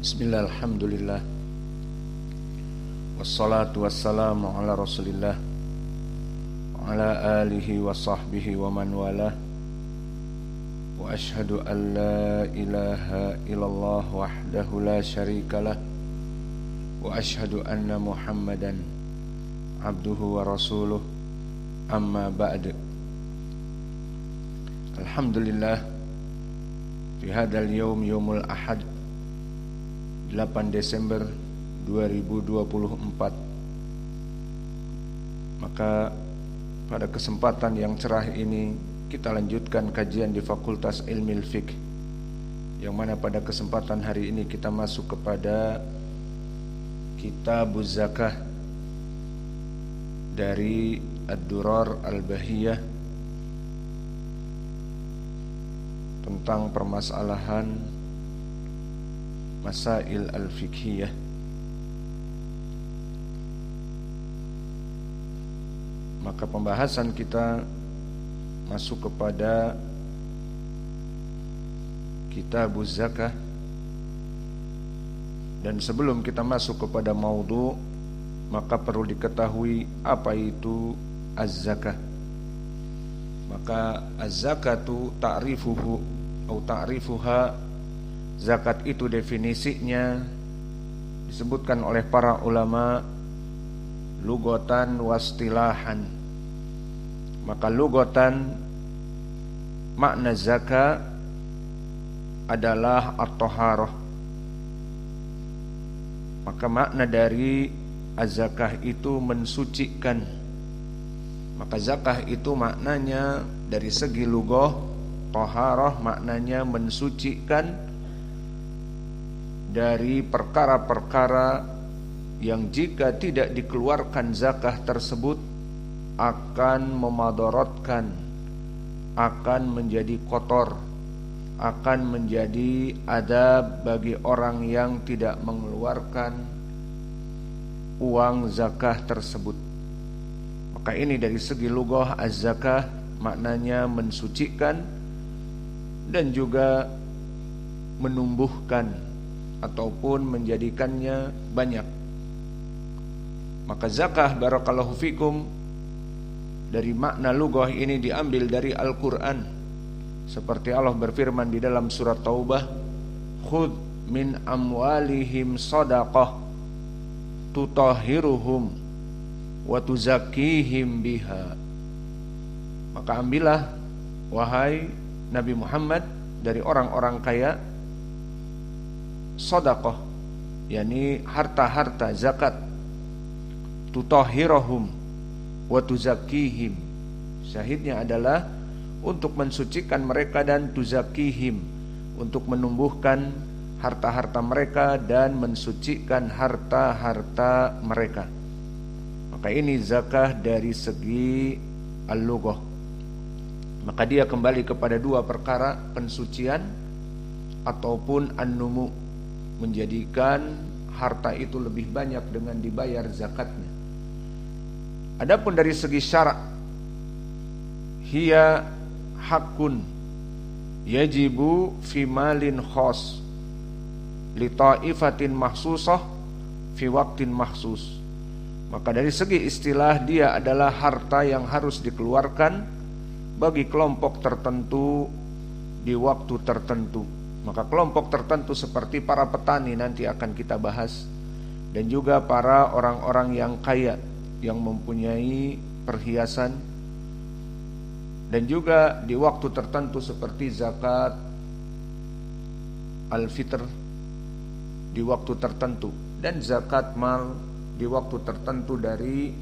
Bismillah, alhamdulillah. Wassalatu wassalamu ala rasulillah wa ala alihi wa sahbihi wa man walah. Wa ashhadu an la ilaha illallah wahdahu la syarikalah. Wa ashhadu anna muhammadan abduhu wa rasuluh. Amma ba'd. Alhamdulillah, fi hadal yawm, yawmul ahad, 8 Desember 2024. Maka pada kesempatan yang cerah ini kita lanjutkan kajian di Fakultas Ilmu Fiqh, yang mana pada kesempatan hari ini kita masuk kepada Kitabuz Zakah dari Ad-Durar Al-Bahiyah tentang permasalahan Masail al-Fiqhiyah. Maka pembahasan kita masuk kepada Kitabuz Zakah. Dan sebelum kita masuk kepada maudhu, maka perlu diketahui apa itu az-zakah. Maka az-zakatu ta'rifuhu atau ta'rifuha, zakat itu definisinya disebutkan oleh para ulama lugatan wastilahan. Maka lugatan, makna zakat adalah at-taharah. Maka makna dari az-zakah itu mensucikan. Maka zakah itu maknanya dari segi lugah, taharah maknanya mensucikan dari perkara-perkara yang jika tidak dikeluarkan zakah tersebut akan memadaratkan, akan menjadi kotor, akan menjadi adab bagi orang yang tidak mengeluarkan uang zakah tersebut. Maka ini dari segi lugah, az-zakah maknanya mensucikan dan juga menumbuhkan ataupun menjadikannya banyak. Maka zakah, barakallahu fikum, dari makna lugah ini diambil dari Al-Quran. Seperti Allah berfirman di dalam surat Taubah, khudh min amwalihim sadaqah tutahhiruhum wa tuzakkihim biha. Maka ambillah, wahai Nabi Muhammad, dari orang-orang kaya sedekah, yakni harta-harta zakat, tutahhiruhum wa tuzakkihim. Syahidnya adalah untuk mensucikan mereka dan tuzakkihim, untuk menumbuhkan harta-harta mereka dan mensucikan harta-harta mereka. Maka ini zakah dari segi al-lughah. Maka dia kembali kepada dua perkara, pensucian ataupun an-numu, menjadikan harta itu lebih banyak dengan dibayar zakatnya. Adapun dari segi syarak, hiya hakun yajibu fi malin khas li ta'ifatin mahsusah fi waqtin mahsus. Maka dari segi istilah, dia adalah harta yang harus dikeluarkan bagi kelompok tertentu di waktu tertentu. Maka kelompok tertentu seperti para petani, nanti akan kita bahas, dan juga para orang-orang yang kaya yang mempunyai perhiasan, dan juga di waktu tertentu seperti zakat al-fitr di waktu tertentu, dan zakat mal di waktu tertentu dari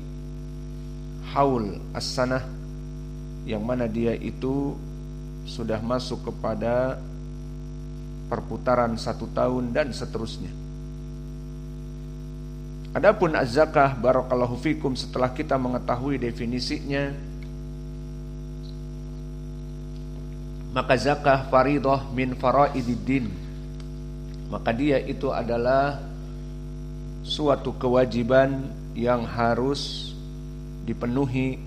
haul as-sanah, yang mana dia itu sudah masuk kepada perputaran 1 tahun dan seterusnya. Adapun az-zakah, barakallahu fikum, setelah kita mengetahui definisinya, maka zakah faridah min faraididdin. Maka dia itu adalah suatu kewajiban yang harus dipenuhi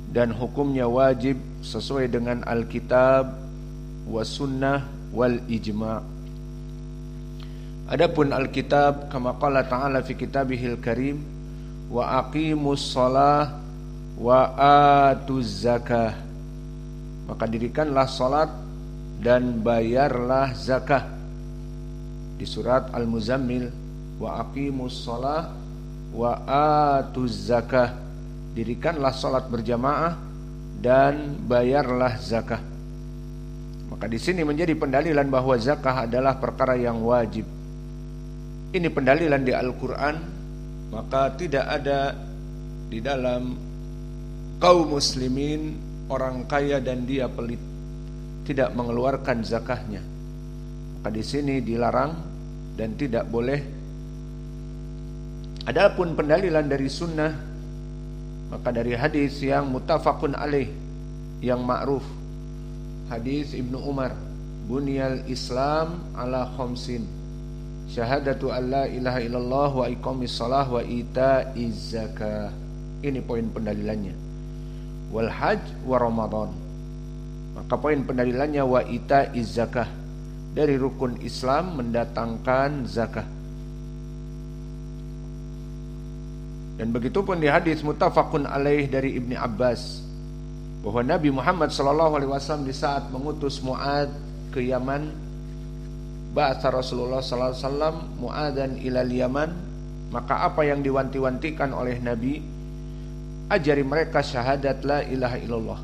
dan hukumnya wajib sesuai dengan Alkitab was sunnah wal ijma'. Adapun Alkitab kama qala ta'ala fi kitabihil karim wa aqimus shalah wa atuz zakah, maka dirikanlah salat dan bayarlah zakah. Di surat Al-Muzammil wa aqimus shalah wa atuz zakah, dirikanlah salat berjamaah dan bayarlah zakah. Maka di sini menjadi pendalilan bahwa zakah adalah perkara yang wajib. Ini pendalilan di Al-Quran, maka tidak ada di dalam kaum muslimin orang kaya dan dia pelit, tidak mengeluarkan zakahnya. Maka di sini dilarang dan tidak boleh. Adapun pendalilan dari sunnah, maka dari hadis yang muttafaqun alaih, yang ma'ruf, hadis Ibnu Umar, bunyal Islam ala khamsin, syahadatu an la ilaha illallah wa iqamis shalah wa ita'iz zakah. Ini poin pendalilannya. Wal hajj wa ramadan, maka poin pendalilannya wa ita'iz zakah, dari rukun Islam mendatangkan zakah. Dan begitupun di hadis muttafaqun alaih dari Ibni Abbas, bahwa Nabi Muhammad SAW di saat mengutus Mu'adz ke Yaman, ba'atsa Rasulullah sallallahu alaihi wasallam Mu'adzan ilal Yaman, maka apa yang diwanti-wantikan oleh Nabi, ajari mereka syahadat la ilaha illallah.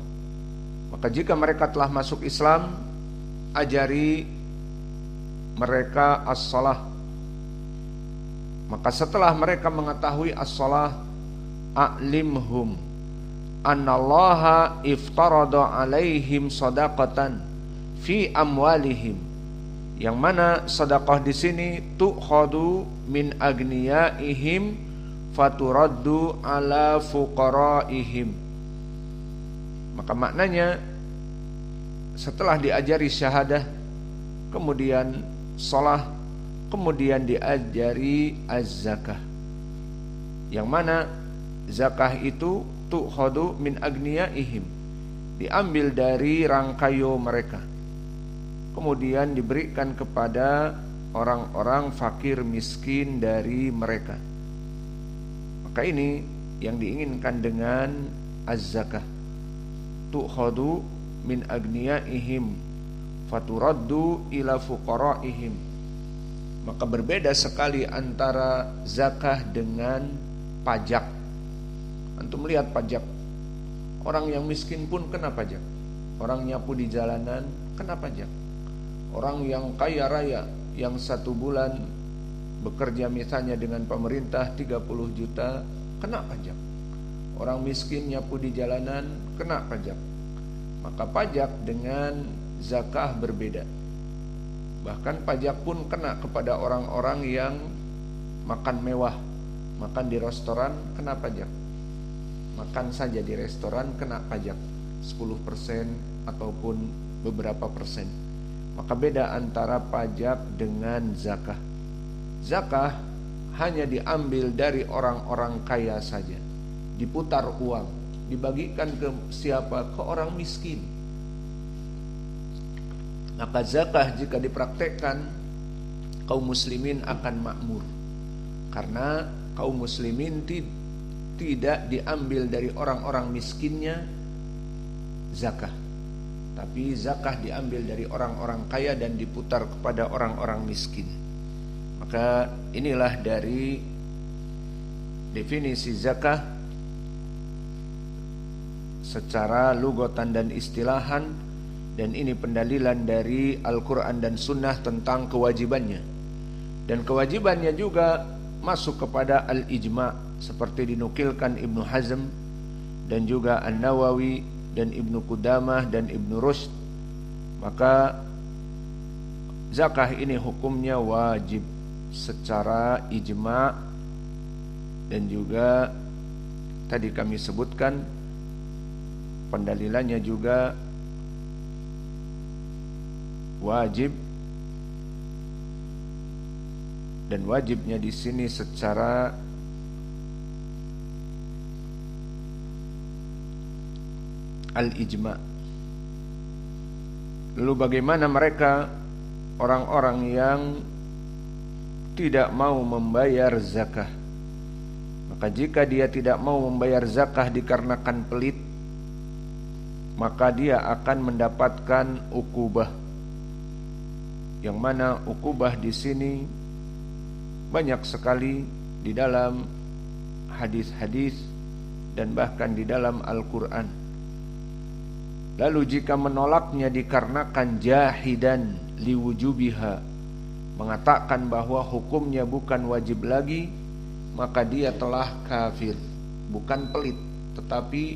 Maka jika mereka telah masuk Islam, ajari mereka as-shalah. Maka setelah mereka mengetahui as-shalah, a'limhum annallaha iftarada alaihim shadaqatan fi amwalihim, yang mana sedekah di sini tu'khadu min agniyaihim faturaddu ala fuqaraihim. Maka maknanya setelah diajari syahadah, kemudian shalah, kemudian diajari az-zakah, yang mana zakah itu tu'khadu min agniyaihim, diambil dari rangkayo mereka, kemudian diberikan kepada orang-orang fakir miskin dari mereka. Maka ini yang diinginkan dengan az-zakah, tu'khadu min agniyaihim faturaddu ila fuqaraihim. Maka berbeda sekali antara zakah dengan pajak. Antum lihat pajak, orang yang miskin pun kena pajak, orang nyapu di jalanan kena pajak, orang yang kaya raya yang 1 bulan bekerja misalnya dengan pemerintah 30 juta kena pajak, orang miskin nyapu di jalanan kena pajak. Maka pajak dengan zakah berbeda. Bahkan pajak pun kena kepada orang-orang yang makan mewah, makan di restoran kena pajak, makan saja di restoran kena pajak 10% ataupun beberapa persen. Maka beda antara pajak dengan zakah. Zakah hanya diambil dari orang-orang kaya saja, diputar uang, dibagikan ke siapa? Ke orang miskin. Maka zakah jika dipraktekkan, kaum muslimin akan makmur, karena kaum muslimin tidak diambil dari orang-orang miskinnya zakah, tapi zakah diambil dari orang-orang kaya dan diputar kepada orang-orang miskin. Maka inilah dari definisi zakah secara lugatan dan istilahan, dan ini pendalilan dari Al-Quran dan Sunnah tentang kewajibannya. Dan kewajibannya juga masuk kepada al-ijma', seperti dinukilkan Ibnu Hazm dan juga An-Nawawi dan Ibnu Qudamah dan Ibnu Rushd. Maka zakah ini hukumnya wajib secara ijma', dan juga tadi kami sebutkan pendalilannya juga wajib, dan wajibnya di sini secara al-ijma'. Lalu bagaimana mereka orang-orang yang tidak mau membayar zakah. Maka jika dia tidak mau membayar zakah dikarenakan pelit, maka dia akan mendapatkan ukubah. Yang mana ukubah di sini banyak sekali di dalam hadis-hadis dan bahkan di dalam Al-Quran. Lalu jika menolaknya dikarenakan jahidan liwujubiha, mengatakan bahwa hukumnya bukan wajib lagi, maka dia telah kafir. Bukan pelit, tetapi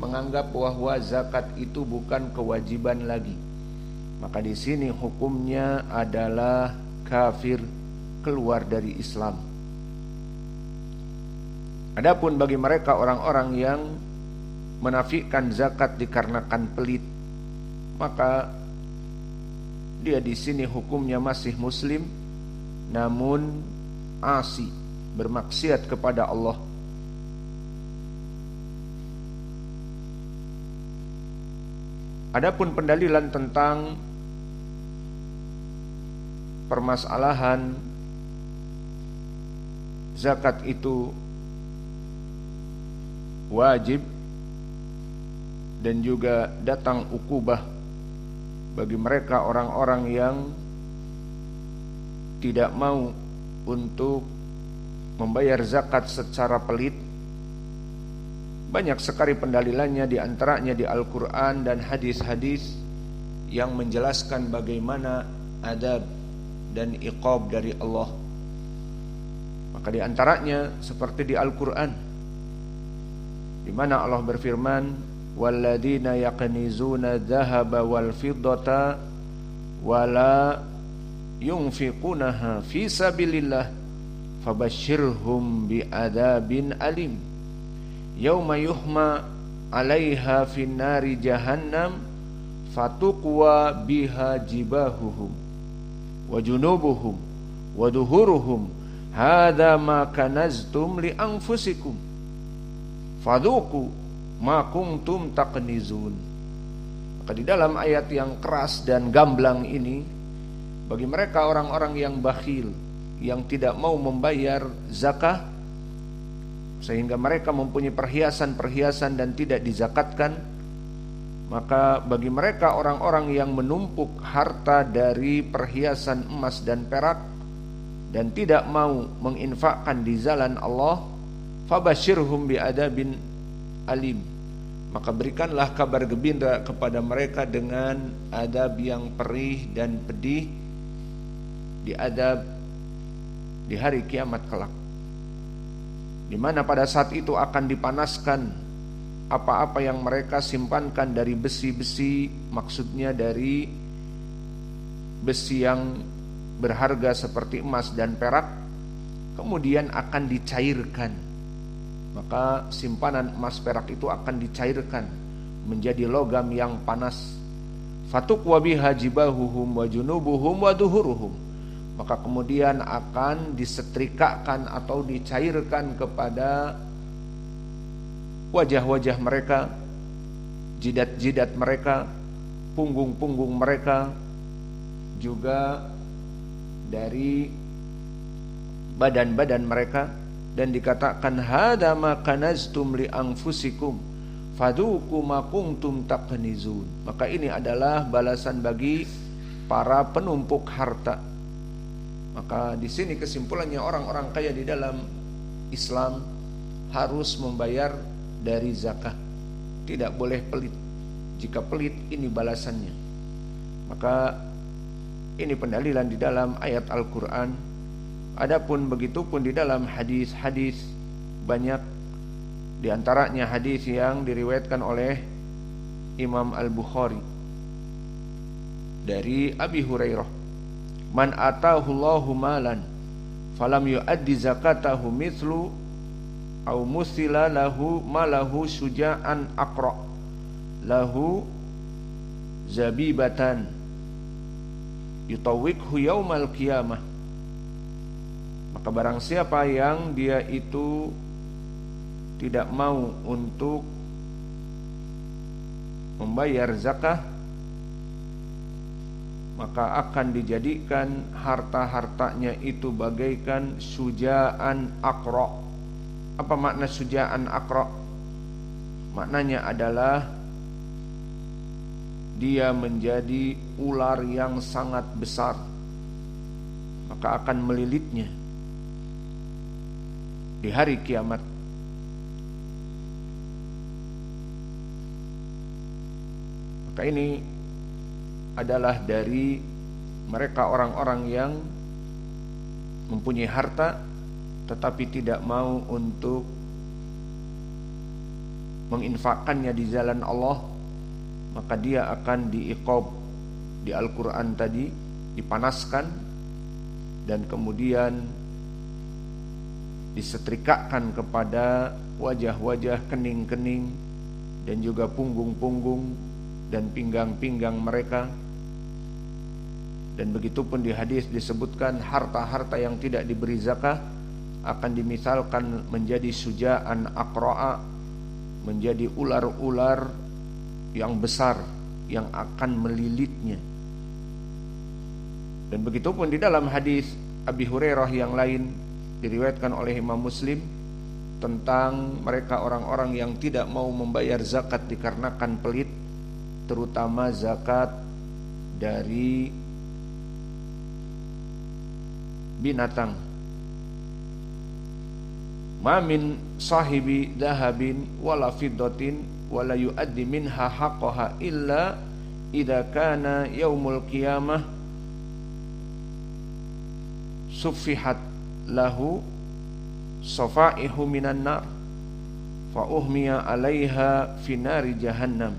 menganggap bahwa zakat itu bukan kewajiban lagi. Maka di sini hukumnya adalah kafir, keluar dari Islam. Adapun bagi mereka orang-orang yang menafikan zakat dikarenakan pelit, maka dia di sini hukumnya masih muslim, namun asi, bermaksiat kepada Allah. Adapun pendalilan tentang permasalahan zakat itu wajib dan juga datang ukubah bagi mereka orang-orang yang tidak mau untuk membayar zakat secara pelit, banyak sekali pendalilannya, di antaranya di Al-Quran dan hadis-hadis yang menjelaskan bagaimana adab dan iqab dari Allah. Maka di antaranya seperti di Al-Quran, di mana Allah berfirman, walladzina yaqnizuna dzahaba wal fiddata wala yunfiqunaha fi sabilillah fabashshirhum bi'adzabin alim yauma yuhma 'alaiha fin nari jahannam fatuqwa biha jibahuhum wa junubuhum wa duhuruhum hadza ma kanaztum li anfusikum fadhuqu ma kuntum taqnizun. Maka di dalam ayat yang keras dan gamblang ini, bagi mereka orang-orang yang bakhil, yang tidak mau membayar zakah, sehingga mereka mempunyai perhiasan-perhiasan dan tidak dizakatkan, maka bagi mereka orang-orang yang menumpuk harta dari perhiasan emas dan perak dan tidak mau menginfakkan di jalan Allah, fabashirhum bi'adabin alim, maka berikanlah kabar gembira kepada mereka dengan adab yang perih dan pedih, di adab di hari kiamat kelak, di mana pada saat itu akan dipanaskan apa-apa yang mereka simpankan dari besi-besi, maksudnya dari besi yang berharga seperti emas dan perak, kemudian akan dicairkan. Maka simpanan emas perak itu akan dicairkan menjadi logam yang panas. Fatuqwa biha jibahuhum wa junubuhum wa duhuruhum, maka kemudian akan disetrikakan atau dicairkan kepada wajah-wajah mereka, jidat-jidat mereka, punggung-punggung mereka, juga dari badan-badan mereka. Dan dikatakan hadza ma kanaztum li anfusikum fadhuqu ma kuntum taqnizun. Maka ini adalah balasan bagi para penumpuk harta. Maka di sini kesimpulannya, orang-orang kaya di dalam Islam harus membayar dari zakah, tidak boleh pelit. Jika pelit, ini balasannya. Maka ini pendalilan di dalam ayat Al-Quran. Adapun begitupun di dalam hadis-hadis banyak, di antaranya hadis yang diriwayatkan oleh Imam Al-Bukhari dari Abi Hurairah, man atahu Allahu malan falam yuaddi zakatahu mithlu aw musila lahu malahu syuja'an aqra lahu zabibatan yutawwikhu yaumal qiyamah. Maka barang siapa yang dia itu tidak mau untuk membayar zakah, maka akan dijadikan harta-hartanya itu bagaikan sujaan aqra. Apa makna sujaan aqra? Maknanya adalah dia menjadi ular yang sangat besar, maka akan melilitnya di hari kiamat. Maka ini adalah dari mereka orang-orang yang mempunyai harta tetapi tidak mau untuk menginfakkannya di jalan Allah, maka dia akan diiqab di Al-Quran tadi, dipanaskan dan kemudian disetrikakan kepada wajah-wajah, kening-kening dan juga punggung-punggung dan pinggang-pinggang mereka. Dan begitupun di hadis disebutkan harta-harta yang tidak diberi zakah akan dimisalkan menjadi sujaan aqra'a, menjadi ular-ular yang besar yang akan melilitnya. Dan begitupun di dalam hadis Abi Hurairah yang lain diriwayatkan oleh Imam Muslim tentang mereka orang-orang yang tidak mau membayar zakat dikarenakan pelit, terutama zakat dari binatang. Ma min sahibi dahabin wala fiddatin wala yuaddi minha haqqaha illa idza kana yaumul qiyamah suffihat lahu safaihu minan nar fa uhmiya 'alaiha fi nari jahannam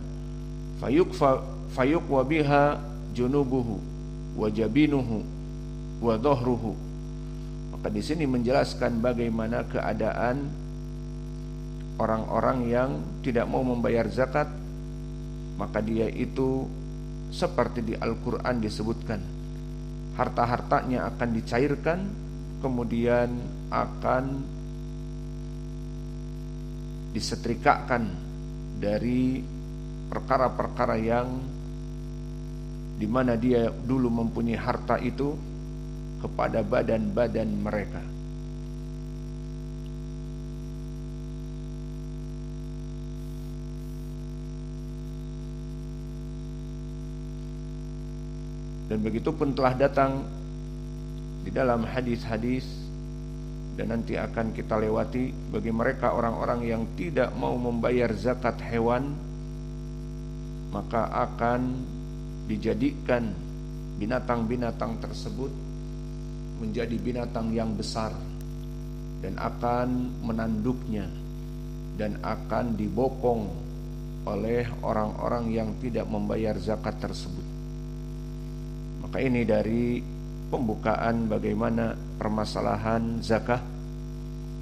fayuqwa biha junubuhu wa jabinuhu wa dhahruhu. Maka di sini menjelaskan bagaimana keadaan orang-orang yang tidak mau membayar zakat, maka dia itu seperti di Al-Quran disebutkan, harta-hartanya akan dicairkan, kemudian akan disetrikakan dari perkara-perkara yang dimana dia dulu mempunyai harta itu kepada badan-badan mereka. Dan begitu pun telah datang di dalam hadis-hadis dan nanti akan kita lewati bagi mereka orang-orang yang tidak mau membayar zakat hewan, maka akan dijadikan binatang-binatang tersebut menjadi binatang yang besar dan akan menanduknya dan akan dibopong oleh orang-orang yang tidak membayar zakat tersebut. Maka ini dari pembukaan bagaimana permasalahan zakah.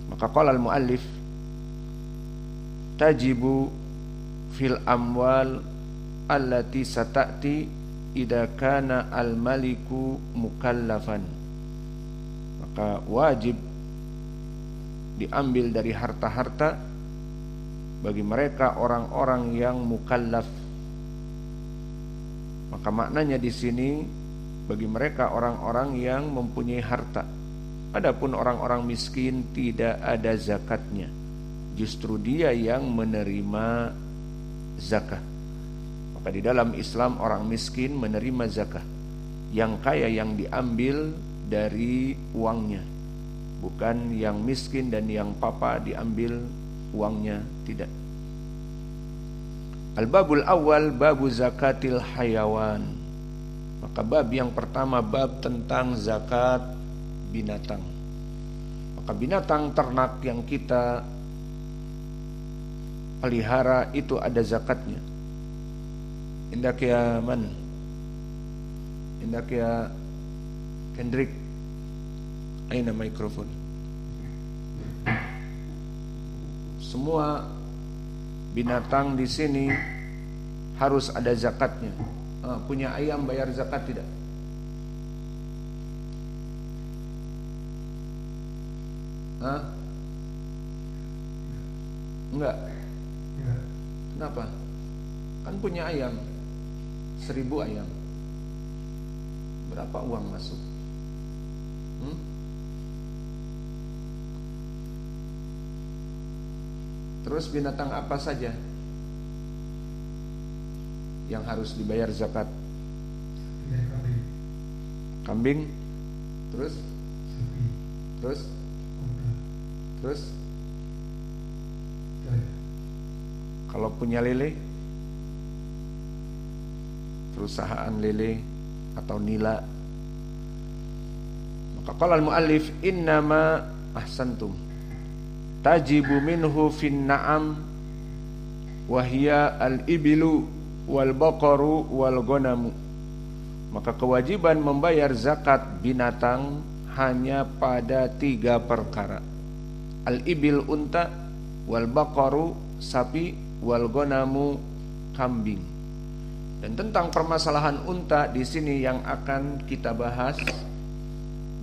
Maka qala al-muallif tajibu fil amwal allati satati idza kana al-maliku mukallafan. Maka wajib diambil dari harta-harta bagi mereka orang-orang yang mukallaf. Maka maknanya di sini bagi mereka orang-orang yang mempunyai harta. Adapun orang-orang miskin tidak ada zakatnya. Justru dia yang menerima zakah. Maka di dalam Islam orang miskin menerima zakah. Yang kaya yang diambil dari uangnya, bukan yang miskin dan yang papa diambil uangnya, tidak. Al-babul awal babu zakatil hayawan. Maka bab yang pertama bab tentang zakat binatang. Maka binatang ternak yang kita pelihara itu ada zakatnya. Indak ya man? Indak ya Kendrick? Aina mikrofon. Semua binatang di sini harus ada zakatnya. Punya ayam bayar zakat tidak? Enggak. Kenapa? Kan punya ayam 1000 ayam. Berapa uang masuk? Terus binatang apa saja yang harus dibayar zakat? Kambing. Terus? Kalau punya lele, perusahaan lele atau nila, maka qala al-muallif innama ahsantum tajibu minhu fin na'am wa hiya al-ibilu wal baqaru wal ghanamu. Maka kewajiban membayar zakat binatang hanya pada 3 perkara. Al-ibil unta, wal baqaru sapi, wal ghanamu kambing. Dan tentang permasalahan unta di sini yang akan kita bahas,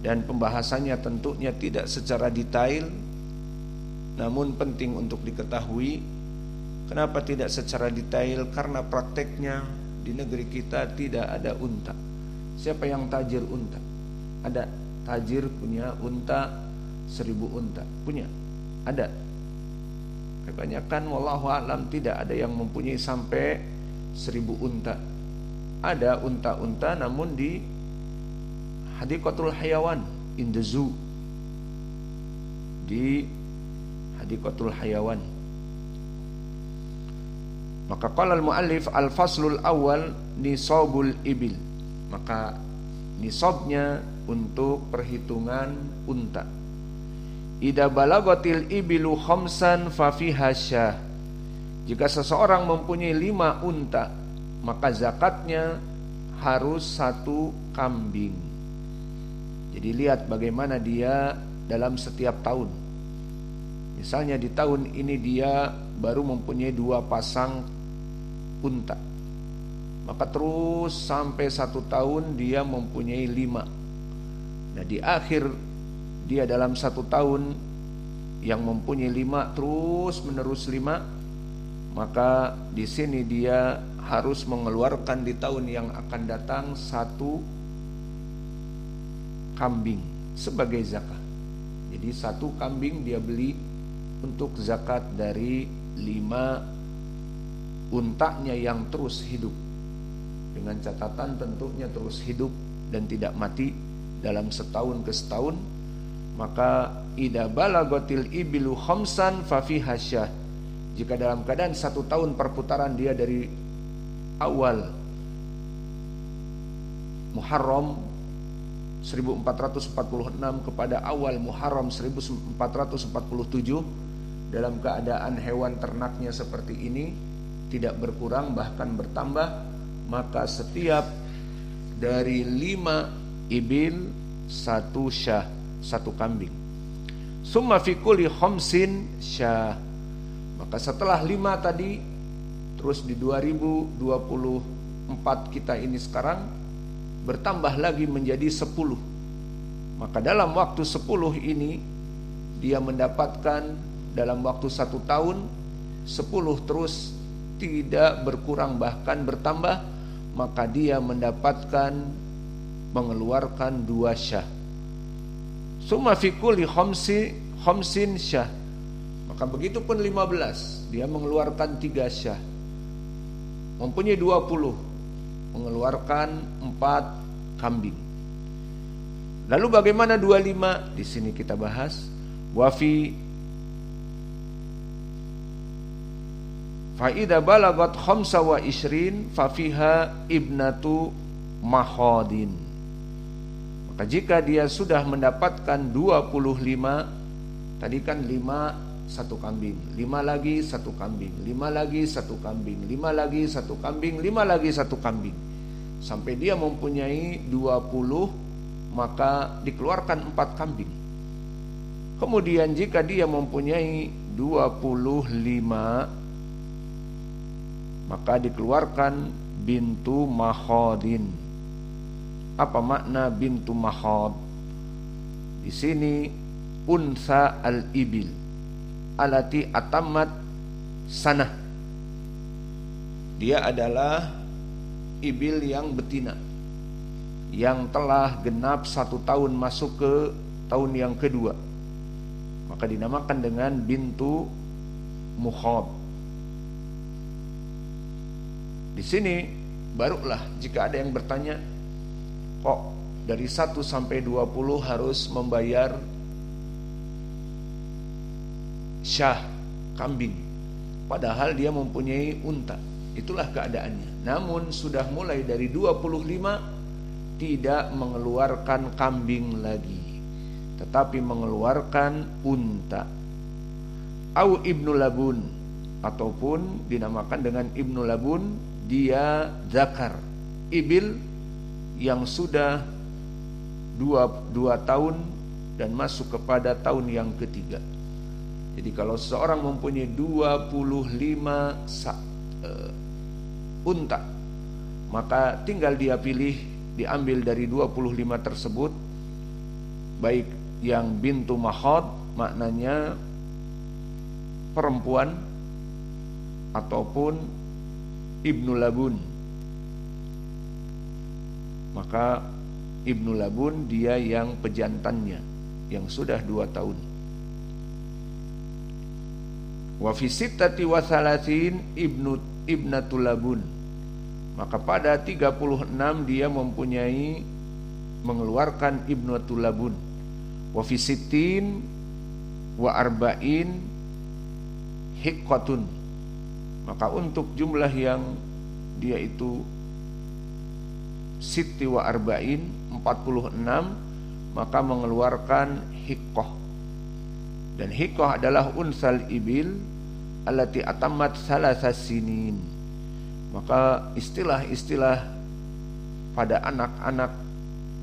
dan pembahasannya tentunya tidak secara detail, namun penting untuk diketahui. Kenapa tidak secara detail? Karena prakteknya di negeri kita tidak ada unta. Siapa yang tajir unta? Ada tajir punya unta 1000 unta, punya? Ada. Kebanyakan wallahu a'lam tidak ada yang mempunyai sampai 1000 unta. Ada unta-unta namun di Hadikatul Hayawan, in the zoo, di Hadikatul Hayawan. Maka qala al-muallif al-faslul awal nisabul ibil. Maka nisabnya untuk perhitungan unta. Idza balagatil ibilu khamsan fa fiha syah. Jika seseorang mempunyai 5 unta, maka zakatnya harus 1 kambing. Jadi lihat bagaimana dia dalam setiap tahun. Misalnya di tahun ini dia baru mempunyai 2 pasang unta, maka terus sampai 1 tahun dia mempunyai 5. Nah di akhir dia dalam 1 tahun yang mempunyai 5 terus menerus 5, maka di sini dia harus mengeluarkan di tahun yang akan datang 1 kambing sebagai zakat. Jadi 1 kambing dia beli untuk zakat dari 5 untanya yang terus hidup, dengan catatan tentunya terus hidup dan tidak mati dalam setahun ke setahun. Maka idza balagatil ibilu khamsan fa fiha syah. Jika dalam keadaan 1 tahun perputaran dia dari awal Muharram 1446 kepada awal Muharram 1447, dalam keadaan hewan ternaknya seperti ini, tidak berkurang bahkan bertambah, maka setiap dari 5 ibil 1 syah, 1 kambing. Summa fi kulli khamsin syah. Maka setelah 5 tadi, terus di 2024 kita ini sekarang bertambah lagi menjadi 10. Maka dalam waktu 10 ini dia mendapatkan dalam waktu 1 tahun 10 terus tidak berkurang bahkan bertambah, maka dia mendapatkan mengeluarkan 2 syah. Summa fi kulli khamsin syah. Maka begitu pun 15, dia mengeluarkan 3 syah. Mempunyai 20, mengeluarkan 4 kambing. Lalu bagaimana 25? Di sini kita bahas. Wa fi Fa'idha balagat 25 fafiha ibnatu mahodin. Maka jika dia sudah mendapatkan 25, tadi kan 5 1 kambing, 5 lagi 1 kambing, 5 lagi 1 kambing, 5 lagi 1 kambing, 5 lagi 1 kambing, sampai dia mempunyai 20, maka dikeluarkan 4 kambing. Kemudian jika dia mempunyai 25, maka dikeluarkan bintu mahodin. Apa makna bintu mahod? Di sini unsa al-ibil alati atamat sanah. Dia adalah ibil yang betina. yang telah genap 1 tahun masuk ke tahun yang kedua, maka dinamakan dengan bintu mukhab. Di sini barulah jika ada yang bertanya, kok dari 1 sampai 20 harus membayar syah, kambing, padahal dia mempunyai unta. Itulah keadaannya. Namun sudah mulai dari 25 tidak mengeluarkan kambing lagi, tetapi mengeluarkan unta. Au ibnu labun, ataupun dinamakan dengan ibnu labun, dia zakar, ibil yang sudah 2 tahun dan masuk kepada tahun yang ketiga. Jadi kalau seseorang mempunyai 25 unta, maka tinggal dia pilih, diambil dari 25 tersebut, baik yang bintu mahad, maknanya perempuan, ataupun ibnu labun. Maka ibnu labun dia yang pejantannya, yang sudah 2 tahun. Wa fi sittati wa thalathin ibnatul labun, maka pada 36 dia mempunyai mengeluarkan ibnatul labun. Wa fi sittin wa arba'in hiqqatun, maka untuk jumlah yang dia itu sitti wa arba'in 46, maka mengeluarkan hiqqah. Dan hiqqah adalah unsal ibil allati atammat salasa sinin. Maka istilah-istilah pada anak-anak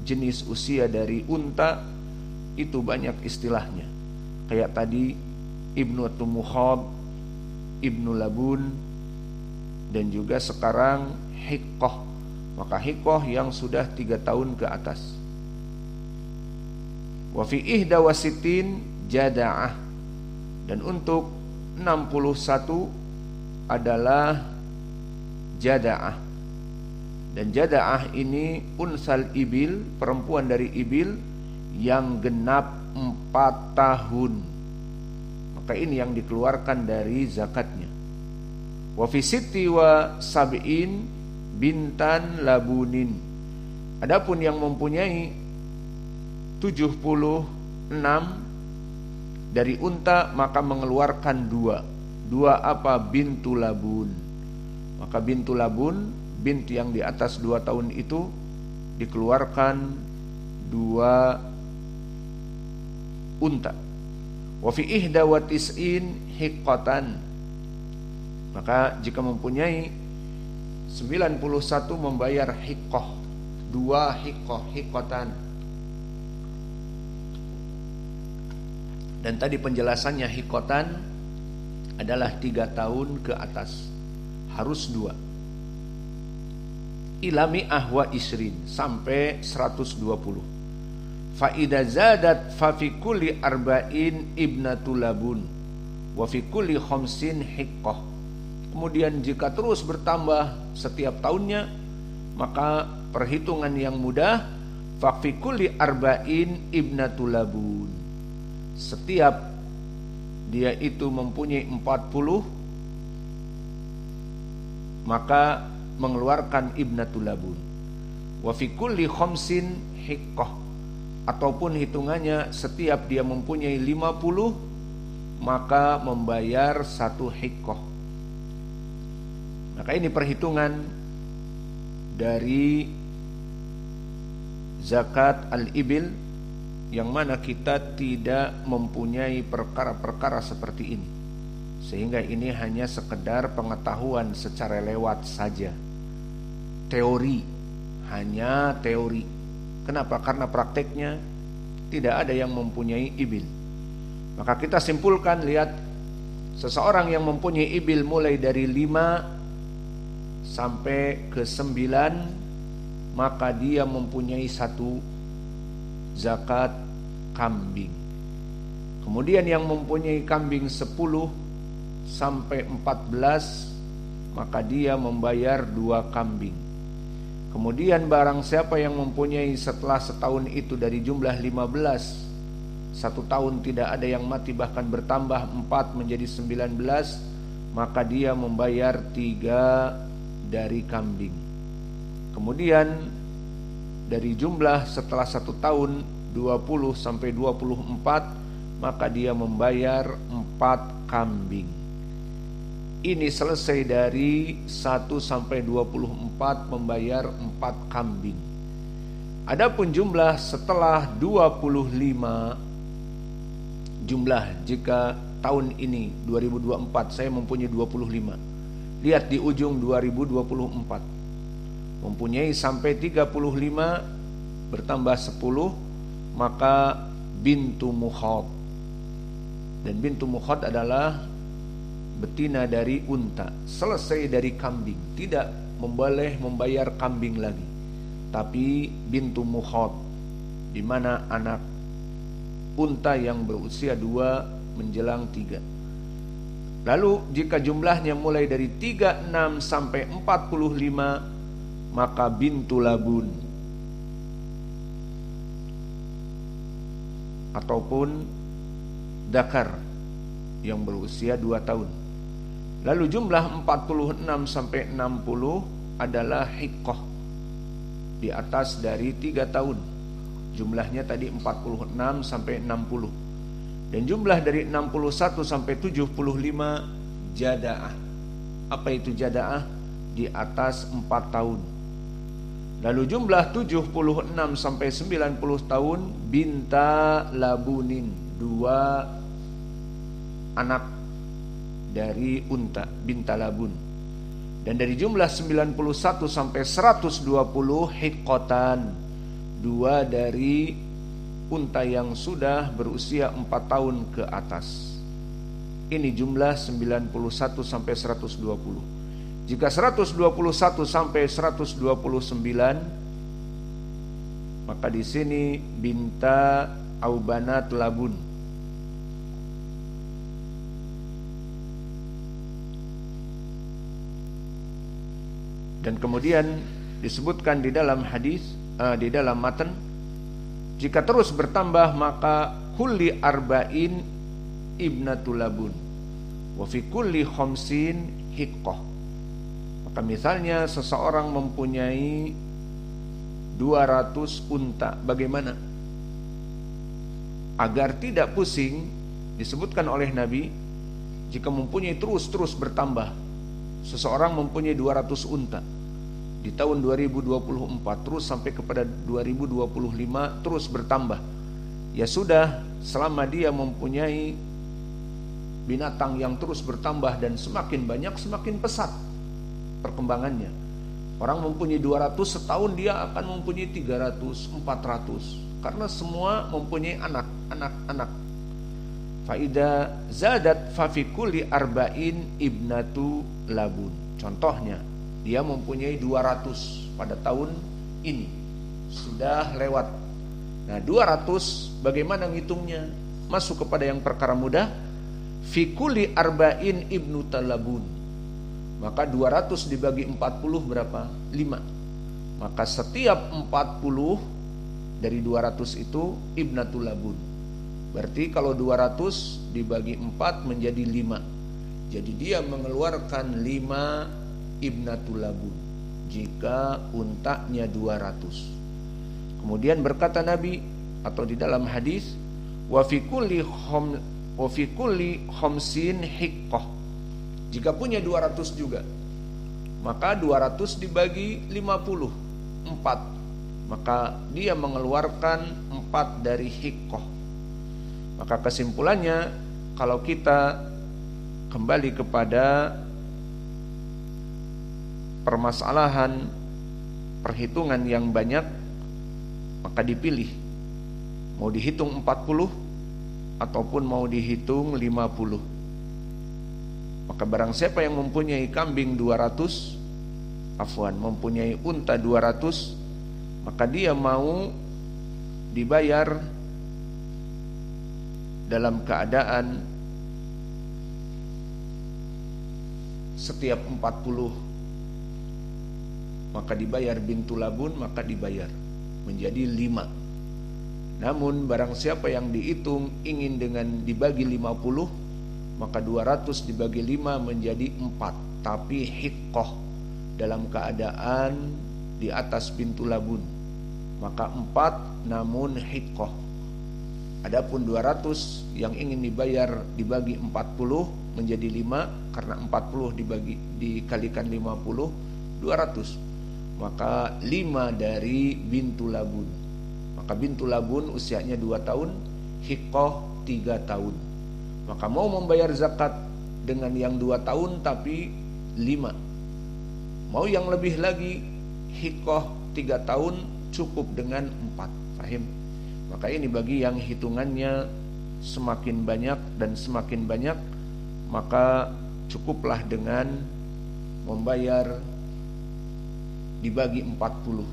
jenis usia dari unta itu banyak istilahnya. Kayak tadi ibnu mukhab, ibnu labun, dan juga sekarang hiqqah. Maka hiqqah yang sudah 3 tahun ke atas. Wa fi ihda wa sittin jada'ah, dan untuk 61 adalah jada'ah. Dan jada'ah ini unsal ibil, perempuan dari ibil yang genap 4 tahun. Maka ini yang dikeluarkan dari zakatnya. Wa fi sitti wa sab'in bintan labunin. Adapun yang mempunyai 76 dari unta, maka mengeluarkan 2 apa? Bintu labun. Maka bintu labun, bint yang di atas 2 tahun itu dikeluarkan 2 unta. Wa fi ihda wa tis'in hiqqatan, maka jika mempunyai 91 membayar hiqqah, 2 hiqqah, hiqqatan. Dan tadi penjelasannya hiqqatan adalah 3 tahun ke atas, harus 2. Ila mi'ah wa isrin, sampai 120. Fa idza zadat fa fi kulli arba'in ibnatul labun wa fi kulli khamsin hiqqah. Kemudian jika terus bertambah setiap tahunnya, maka perhitungan yang mudah, fa fi kulli arba'in ibnatul labun. Setiap dia itu mempunyai 40, maka mengeluarkan ibnatul labun. Wa fi kulli khamsin hiqqah, ataupun hitungannya setiap dia mempunyai 50, maka membayar 1 hiqqah. Maka ini perhitungan dari zakat al-ibil, yang mana kita tidak mempunyai perkara-perkara seperti ini, sehingga ini hanya sekedar pengetahuan secara lewat saja, teori, hanya teori. Kenapa? Karena prakteknya tidak ada yang mempunyai ibil. Maka kita simpulkan, lihat, seseorang yang mempunyai ibil mulai dari 5 sampai ke 9, maka dia mempunyai 1 zakat kambing. Kemudian yang mempunyai kambing 10 sampai 14, maka dia membayar 2 kambing. Kemudian barang siapa yang mempunyai setelah setahun itu dari jumlah 15, 1 tahun tidak ada yang mati bahkan bertambah 4 menjadi 19, maka dia membayar 3 dari kambing. Kemudian dari jumlah setelah 1 tahun 20 sampai 24, maka dia membayar 4 kambing. Ini selesai dari 1 sampai 24 membayar 4 kambing. Adapun jumlah setelah 25, jumlah jika tahun ini 2024 saya mempunyai 25. Lihat di ujung 2024. Mempunyai sampai 35 bertambah 10, maka bintu mukhad. Dan bintu mukhad adalah betina dari unta, selesai dari kambing, tidak boleh membayar kambing lagi, tapi bintu mukhad, di mana anak unta yang berusia 2 menjelang 3. Lalu jika jumlahnya mulai dari 36 sampai 45, maka bintu labun ataupun dakar yang berusia 2 tahun. Lalu jumlah 46 sampai 60 adalah hiqqah, di atas dari 3 tahun. Jumlahnya tadi 46 sampai 60. Dan jumlah dari 61 sampai 75 jada'ah. Apa itu jada'ah? Di atas 4 tahun. Lalu jumlah 76 sampai 90 tahun binta labunin, 2 anak dari unta, binta labun. Dan dari jumlah 91 sampai 120 hiqqatan, 2 dari unta yang sudah berusia 4 tahun ke atas. Ini jumlah 91 sampai 120. Jika 121 sampai 129, maka di sini binta aubanat labun. Dan kemudian disebutkan di dalam hadis, di dalam matan, jika terus bertambah maka kulli arba'in ibnatul labun wa fi kulli khamsin hiqqah. Maka misalnya seseorang mempunyai 200 unta, bagaimana? Agar tidak pusing, disebutkan oleh Nabi, jika mempunyai terus bertambah, seseorang mempunyai 200 unta di tahun 2024 terus sampai kepada 2025 terus bertambah, ya sudah, selama dia mempunyai binatang yang terus bertambah dan semakin banyak semakin pesat perkembangannya. Orang mempunyai 200, setahun dia akan mempunyai 300, 400, karena semua mempunyai anak. Faida zadat fafikuli arba'in ibnatu labun. Contohnya, dia mempunyai 200 pada tahun ini, sudah lewat. Nah, 200 bagaimana ngitungnya? Masuk kepada yang perkara mudah. Fikuli arba'in ibnu talabun. Maka 200 dibagi 40 berapa? 5. Maka setiap 40 dari 200 itu ibnatul labun. Berarti kalau 200 dibagi 4 menjadi 5. Jadi dia mengeluarkan 5 ibnatul labun jika untanya 200. Kemudian berkata Nabi atau di dalam hadis, wa fi kulli khamsin hiqqah. Jika punya 200 juga, maka 200 dibagi 50, 4. Maka dia mengeluarkan 4 dari hiqqah. Maka kesimpulannya, kalau kita kembali kepada permasalahan perhitungan yang banyak, maka dipilih mau dihitung 40 ataupun mau dihitung 50. Maka barang siapa yang mempunyai kambing 200, mempunyai unta 200, maka dia mau dibayar dalam keadaan setiap 40 maka dibayar, bintu labun maka dibayar, menjadi 5. Namun barang siapa yang dihitung ingin dengan dibagi 50, maka 200 dibagi 5 menjadi 4, tapi hiqqah dalam keadaan di atas bintu labun, maka 4 namun hiqqah. Adapun 200 yang ingin dibayar dibagi 40 menjadi 5, karena 40 dikalikan 50 200, maka 5 dari bintu labun. Maka bintu labun usianya 2 tahun, hiqqah 3 tahun. Maka mau membayar zakat dengan yang 2 tahun tapi 5, mau yang lebih lagi, hiqqah 3 tahun cukup dengan 4. Paham? Maka ini bagi yang hitungannya semakin banyak dan semakin banyak, maka cukuplah dengan membayar dibagi 40,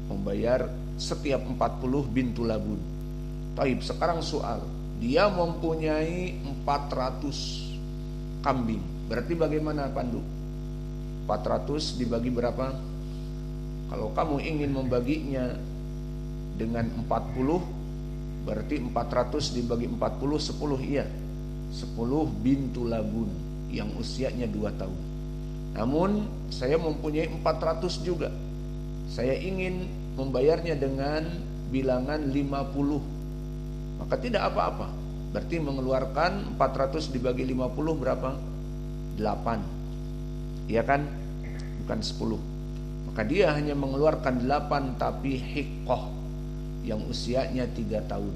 membayar setiap 40 bintu labun. Taib, sekarang soal, dia mempunyai 400 kambing, berarti bagaimana Pandu? 400 dibagi berapa? Kalau kamu ingin membaginya dengan 40, berarti 400 dibagi 40 10, iya, 10 bintu labun yang usianya 2 tahun. Namun saya mempunyai 400 juga, saya ingin membayarnya dengan bilangan 50, maka tidak apa-apa, berarti mengeluarkan 400 dibagi 50 berapa? 8, iya kan? Bukan 10. Maka dia hanya mengeluarkan 8 tapi hiqqah yang usianya 3 tahun.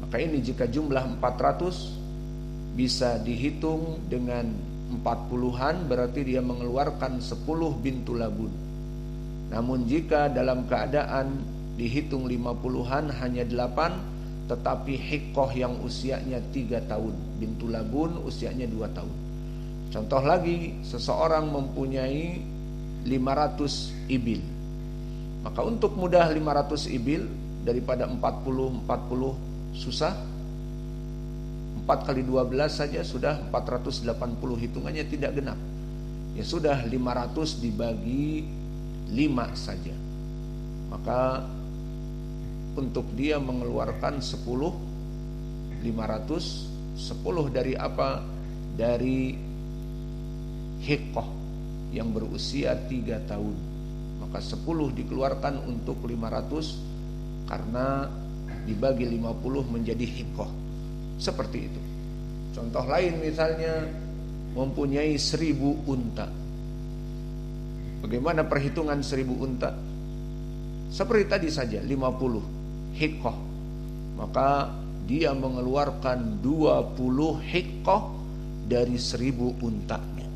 Maka ini jika jumlah 400 bisa dihitung dengan 40-an, berarti dia mengeluarkan 10 bintu labun. Namun jika dalam keadaan dihitung 50-an hanya 8, tetapi hiqqah yang usianya 3 tahun, bintu labun usianya 2 tahun. Contoh lagi, seseorang mempunyai 500 ibil. Maka untuk mudah 500 ibil, daripada 40 susah, 4 kali 12 saja sudah 480, hitungannya tidak genap. Ya sudah, 500 dibagi 5 saja, maka untuk dia mengeluarkan 10, 500, 10 dari apa? Dari hiqqah yang berusia 3 tahun. Maka 10 dikeluarkan untuk 500, karena dibagi 50 menjadi hiqqah. Seperti itu. Contoh lain misalnya mempunyai 1000 unta. Bagaimana perhitungan 1000 unta? Seperti tadi saja, 50 hiqqah. Maka dia mengeluarkan 20 hiqqah dari 1000 untanya.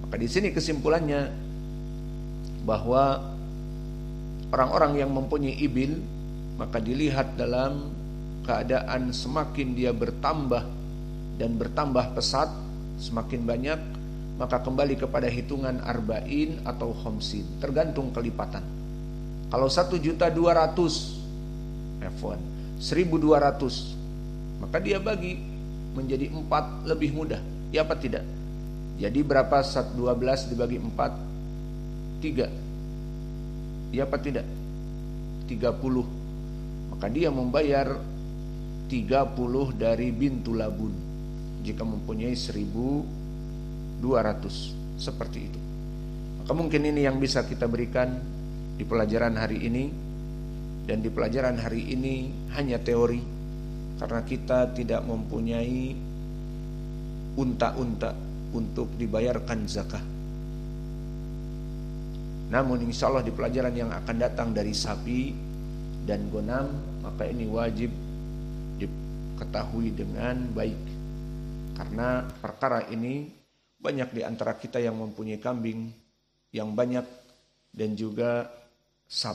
Maka di sini kesimpulannya bahwa orang-orang yang mempunyai ibil, maka dilihat dalam keadaan semakin dia bertambah dan bertambah pesat, semakin banyak, maka kembali kepada hitungan arba'in atau khamsin, tergantung kelipatan. Kalau 1.200.000 F1 1.200, maka dia bagi menjadi 4 lebih mudah, ya apa tidak? Jadi berapa 12 dibagi 4? 3, ya apa tidak? 30. Maka dia membayar 30 dari bintu labun jika mempunyai 1.200. Seperti itu. Maka mungkin ini yang bisa kita berikan di pelajaran hari ini. Dan di pelajaran hari ini hanya teori, karena kita tidak mempunyai unta-unta untuk dibayarkan zakah. Namun insya Allah di pelajaran yang akan datang dari sapi dan gonam, maka ini wajib diketahui dengan baik. Karena perkara ini banyak di antara kita yang mempunyai kambing yang banyak dan juga sapi.